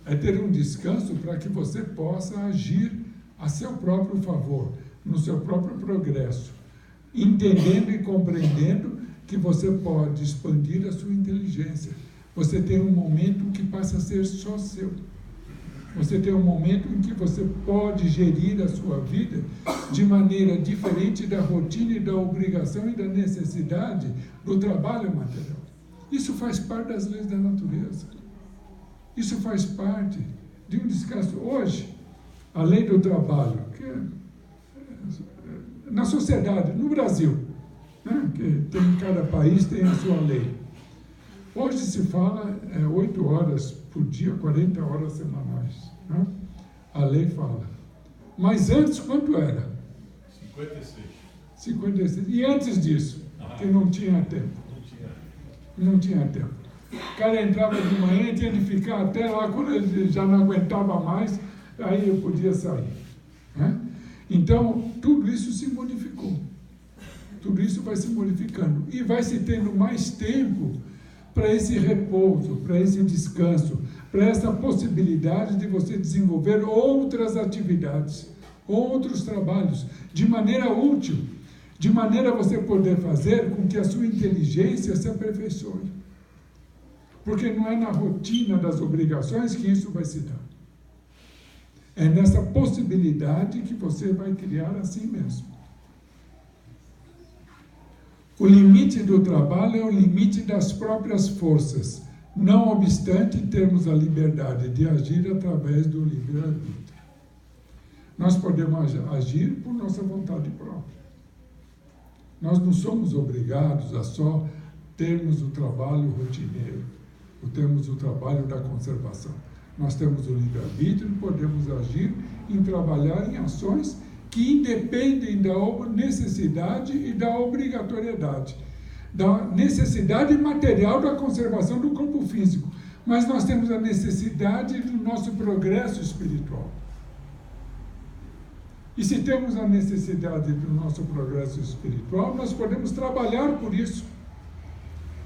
É ter um descanso para que você possa agir a seu próprio favor, no seu próprio progresso, entendendo e compreendendo que você pode expandir a sua inteligência. Você tem um momento que passa a ser só seu. Você tem um momento em que você pode gerir a sua vida de maneira diferente da rotina e da obrigação e da necessidade do trabalho material. Isso faz parte das leis da natureza. Isso faz parte de um descanso. Hoje, a lei do trabalho, que na sociedade, no Brasil, né, que tem, cada país tem a sua lei. Hoje se fala 8 horas por dia, 40 horas semanais. Né? A lei fala. Mas antes, quanto era? 56. 56. E antes disso, que não tinha tempo. Não tinha tempo. O cara entrava de manhã e tinha de ficar até lá, quando ele já não aguentava mais, aí eu podia sair. Né? Então, tudo isso se modificou. Tudo isso vai se modificando. E vai se tendo mais tempo para esse repouso, para esse descanso, para essa possibilidade de você desenvolver outras atividades, outros trabalhos, de maneira útil, de maneira a você poder fazer com que a sua inteligência se aperfeiçoe. Porque não é na rotina das obrigações que isso vai se dar. É nessa possibilidade que você vai criar assim mesmo. O limite do trabalho é o limite das próprias forças, não obstante termos a liberdade de agir através do livre-arbítrio. Nós podemos agir por nossa vontade própria. Nós não somos obrigados a só termos o trabalho rotineiro, ou termos o trabalho da conservação. Nós temos o livre-arbítrio e podemos agir em trabalhar em ações que independem da necessidade e da obrigatoriedade, da necessidade material da conservação do corpo físico, mas nós temos a necessidade do nosso progresso espiritual. E se temos a necessidade do nosso progresso espiritual, nós podemos trabalhar por isso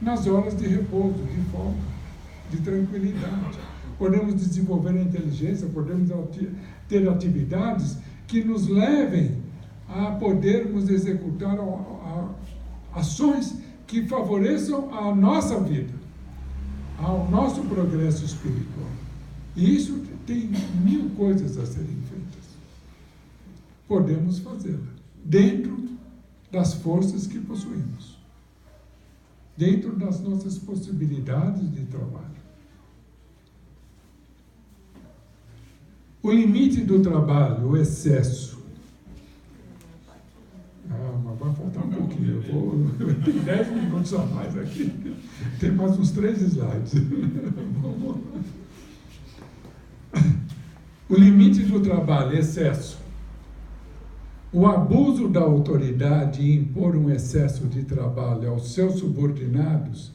nas horas de repouso, de folga, de tranquilidade. Podemos desenvolver a inteligência, podemos ter atividades que nos levem a podermos executar ações que favoreçam a nossa vida, ao nosso progresso espiritual. E isso tem 1000 coisas a serem feitas. Podemos fazê-la dentro das forças que possuímos, dentro das nossas possibilidades de trabalho. O limite do trabalho, o excesso. Mas vai faltar um pouquinho. Eu tenho 10 minutos a mais aqui. Tem mais uns 3 slides. O limite do trabalho, excesso. O abuso da autoridade e impor um excesso de trabalho aos seus subordinados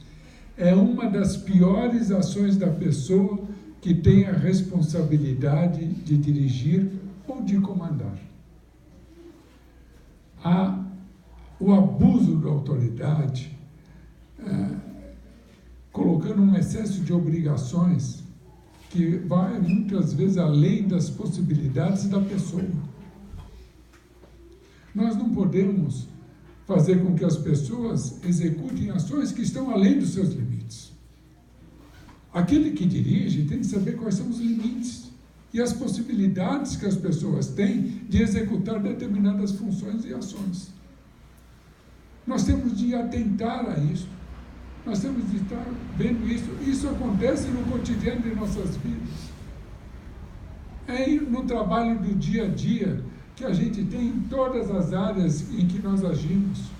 é uma das piores ações da pessoa que tem a responsabilidade de dirigir ou de comandar. O abuso da autoridade, colocando um excesso de obrigações que vai muitas vezes além das possibilidades da pessoa. Nós não podemos fazer com que as pessoas executem ações que estão além dos seus limites. Aquele que dirige tem que saber quais são os limites e as possibilidades que as pessoas têm de executar determinadas funções e ações. Nós temos de atentar a isso. Nós temos de estar vendo isso. Isso acontece no cotidiano de nossas vidas. É no trabalho do dia a dia que a gente tem em todas as áreas em que nós agimos.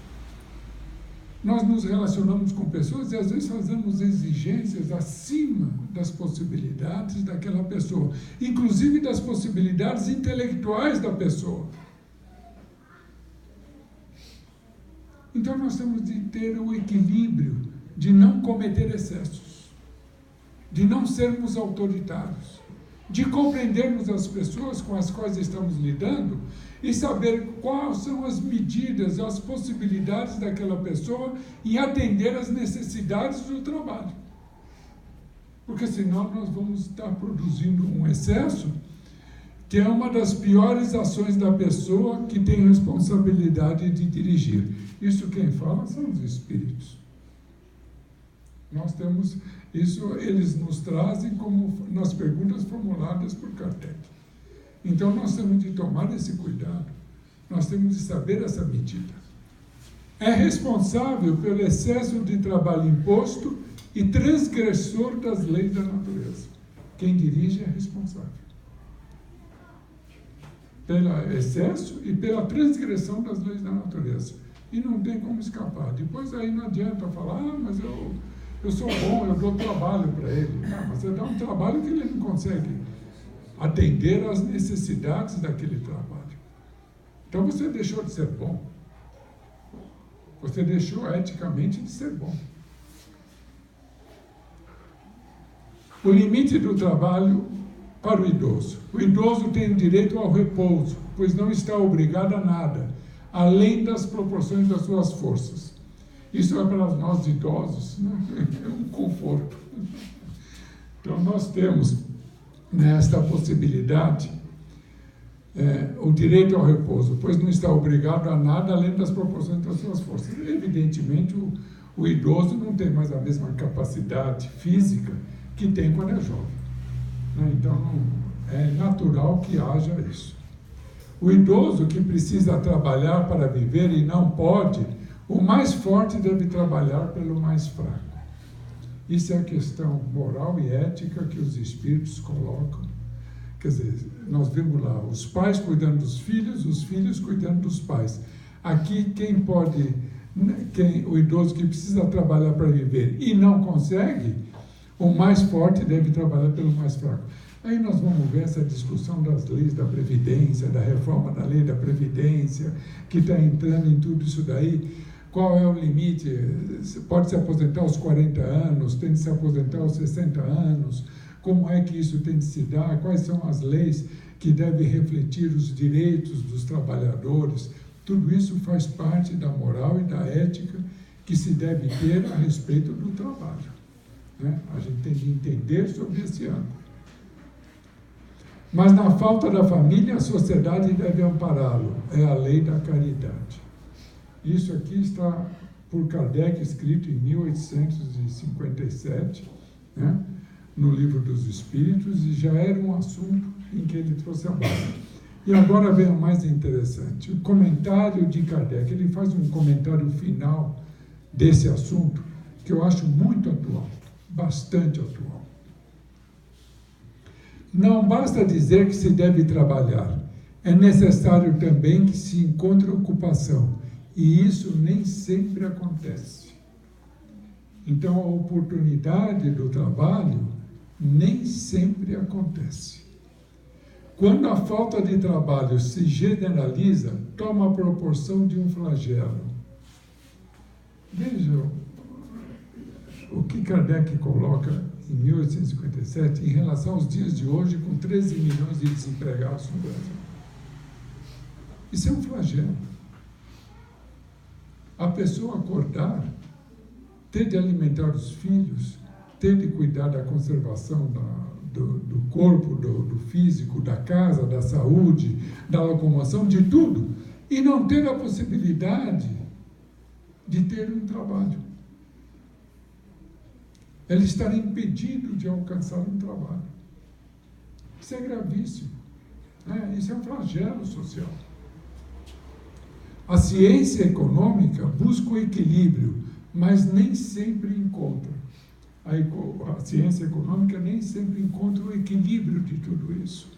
Nós nos relacionamos com pessoas e às vezes fazemos exigências acima das possibilidades daquela pessoa, inclusive das possibilidades intelectuais da pessoa. Então nós temos de ter o equilíbrio de não cometer excessos, de não sermos autoritários, de compreendermos as pessoas com as quais estamos lidando e saber quais são as medidas, as possibilidades daquela pessoa em atender às necessidades do trabalho. Porque senão nós vamos estar produzindo um excesso, que é uma das piores ações da pessoa que tem responsabilidade de dirigir. Isso quem fala são os espíritos. Nós temos isso, eles nos trazem como nas perguntas formuladas por Kardec. Então nós temos de tomar esse cuidado, nós temos de saber essa medida. É responsável pelo excesso de trabalho imposto e transgressor das leis da natureza. Quem dirige é responsável pelo excesso e pela transgressão das leis da natureza. E não tem como escapar. Depois aí não adianta falar, mas eu sou bom, eu dou trabalho para ele. Não, mas você dá um trabalho que ele não consegue atender às necessidades daquele trabalho. Então você deixou de ser bom. Você deixou eticamente de ser bom. O limite do trabalho para o idoso. O idoso tem direito ao repouso, pois não está obrigado a nada, além das proporções das suas forças. Isso é para nós idosos, né? É um conforto. Então nós temos nesta possibilidade o direito ao repouso, pois não está obrigado a nada além das proporções das suas forças. Evidentemente, o idoso não tem mais a mesma capacidade física que tem quando é jovem, né? Então, é natural que haja isso. O idoso que precisa trabalhar para viver e não pode, o mais forte deve trabalhar pelo mais fraco. Isso é a questão moral e ética que os espíritos colocam. Quer dizer, nós vemos lá, os pais cuidando dos filhos, os filhos cuidando dos pais. Aqui, o idoso que precisa trabalhar para viver e não consegue, o mais forte deve trabalhar pelo mais fraco. Aí nós vamos ver essa discussão das leis da Previdência, da reforma da lei da Previdência, que está entrando em tudo isso daí. Qual é o limite? Pode se aposentar aos 40 anos, tem de se aposentar aos 60 anos, como é que isso tem de se dar, quais são as leis que devem refletir os direitos dos trabalhadores. Tudo isso faz parte da moral e da ética que se deve ter a respeito do trabalho, né? A gente tem de entender sobre esse ângulo. Mas na falta da família, a sociedade deve ampará-lo. É a lei da caridade. Isso aqui está por Kardec, escrito em 1857, né? No Livro dos Espíritos, e já era um assunto em que ele trouxe a base. E agora vem o mais interessante, o comentário de Kardec. Ele faz um comentário final desse assunto, que eu acho muito atual, bastante atual. Não basta dizer que se deve trabalhar, é necessário também que se encontre ocupação, e isso nem sempre acontece. Então, a oportunidade do trabalho nem sempre acontece. Quando a falta de trabalho se generaliza, toma a proporção de um flagelo. Vejam o que Kardec coloca em 1857 em relação aos dias de hoje, com 13 milhões de desempregados no Brasil. Isso é um flagelo. A pessoa acordar, ter de alimentar os filhos, ter de cuidar da conservação do corpo, do físico, da casa, da saúde, da locomoção, de tudo, e não ter a possibilidade de ter um trabalho. Ele estará impedido de alcançar um trabalho. Isso é gravíssimo, né? Isso é um flagelo social. A ciência econômica busca o equilíbrio, mas nem sempre encontra. A ciência econômica nem sempre encontra o equilíbrio de tudo isso.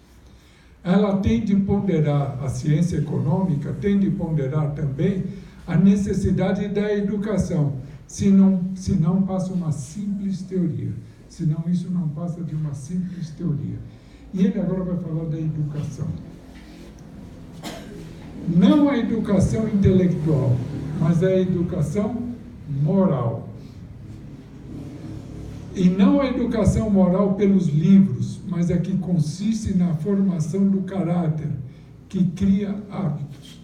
Ela tem de ponderar, a ciência econômica tem de ponderar também a necessidade da educação, se não passa uma simples teoria, senão isso não passa de uma simples teoria. E ele agora vai falar da educação. Não a educação intelectual, mas a educação moral. E não a educação moral pelos livros, mas a que consiste na formação do caráter, que cria hábitos.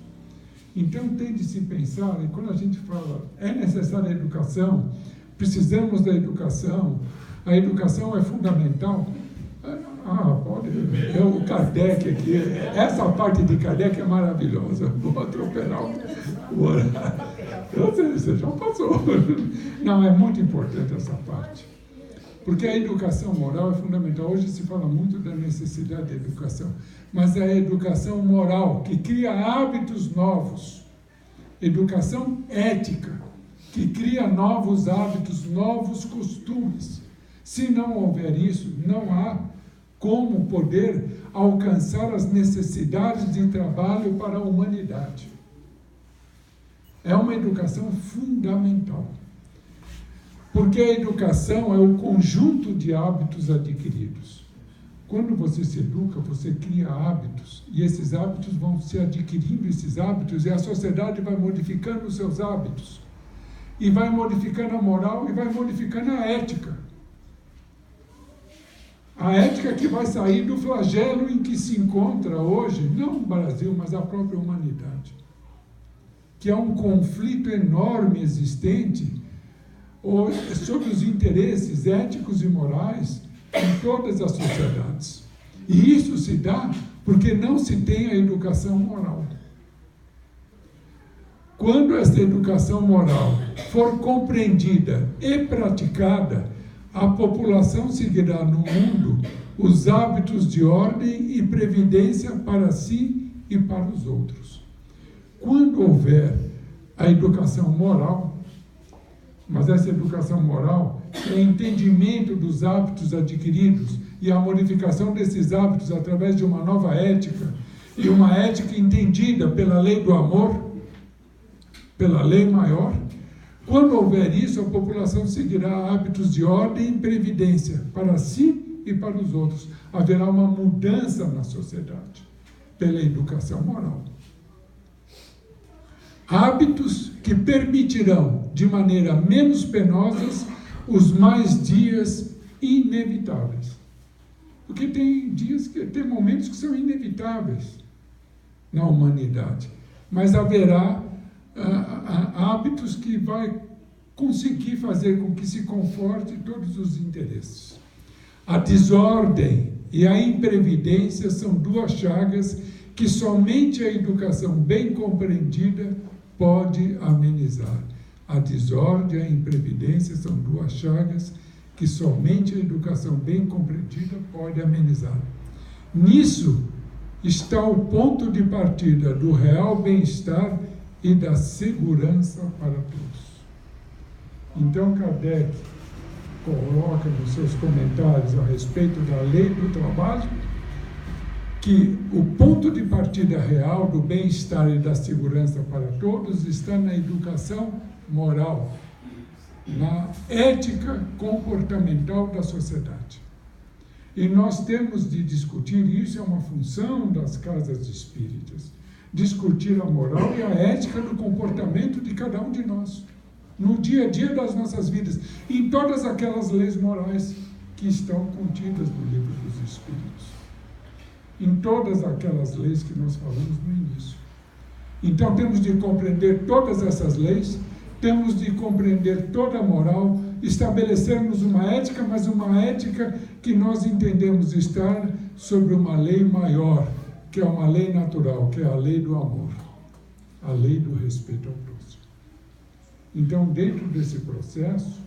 Então tem de se pensar, e quando a gente fala, é necessária a educação, precisamos da educação, a educação é fundamental. Pode. O Kardec aqui, essa parte de Kardec é maravilhosa. Vou atropelar o horário. Você já passou. Não, é muito importante essa parte. Porque a educação moral é fundamental. Hoje se fala muito da necessidade da educação, mas é a educação moral que cria hábitos novos. Educação ética, que cria novos hábitos, novos costumes. Se não houver isso, não há como poder alcançar as necessidades de trabalho para a humanidade. É uma educação fundamental. Porque a educação é o conjunto de hábitos adquiridos. Quando você se educa, você cria hábitos, e esses hábitos vão se adquirindo, esses hábitos, e a sociedade vai modificando os seus hábitos, e vai modificando a moral, e vai modificando a ética. A ética que vai sair do flagelo em que se encontra hoje, não o Brasil, mas a própria humanidade. Que é um conflito enorme existente sobre os interesses éticos e morais em todas as sociedades. E isso se dá porque não se tem a educação moral. Quando essa educação moral for compreendida e praticada, a população seguirá no mundo os hábitos de ordem e previdência para si e para os outros. Quando houver a educação moral, mas essa educação moral é entendimento dos hábitos adquiridos e a modificação desses hábitos através de uma nova ética, e uma ética entendida pela lei do amor, pela lei maior. Quando houver isso, a população seguirá hábitos de ordem e previdência para si e para os outros. Haverá uma mudança na sociedade pela educação moral. Hábitos que permitirão, de maneira menos penosa, os mais dias inevitáveis. Porque tem momentos que são inevitáveis na humanidade, mas haverá hábitos que vai conseguir fazer com que se conforte todos os interesses. A desordem e a imprevidência são duas chagas que somente a educação bem compreendida pode amenizar. A desordem e a imprevidência são duas chagas que somente a educação bem compreendida pode amenizar. Nisso está o ponto de partida do real bem-estar e da segurança para todos. Então, Kardec coloca nos seus comentários a respeito da lei do trabalho que o ponto de partida real do bem-estar e da segurança para todos está na educação moral, na ética comportamental da sociedade. E nós temos de discutir, isso é uma função das casas espíritas, discutir a moral e a ética do comportamento de cada um de nós, no dia a dia das nossas vidas, em todas aquelas leis morais que estão contidas no Livro dos Espíritos, em todas aquelas leis que nós falamos no início. Então temos de compreender todas essas leis, temos de compreender toda a moral, estabelecermos uma ética, mas uma ética que nós entendemos estar sobre uma lei maior, que é uma lei natural, que é a lei do amor, a lei do respeito ao próximo. Então, dentro desse processo,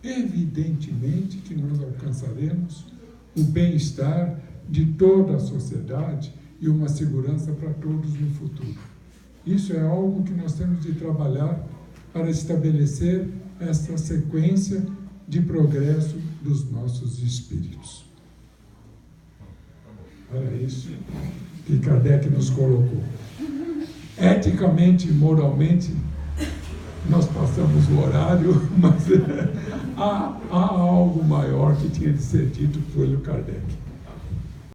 evidentemente que nós alcançaremos o bem-estar de toda a sociedade e uma segurança para todos no futuro. Isso é algo que nós temos de trabalhar para estabelecer essa sequência de progresso dos nossos espíritos. Era isso que Kardec nos colocou. Eticamente e moralmente, nós passamos o horário, mas há algo maior que tinha de ser dito pelo Kardec.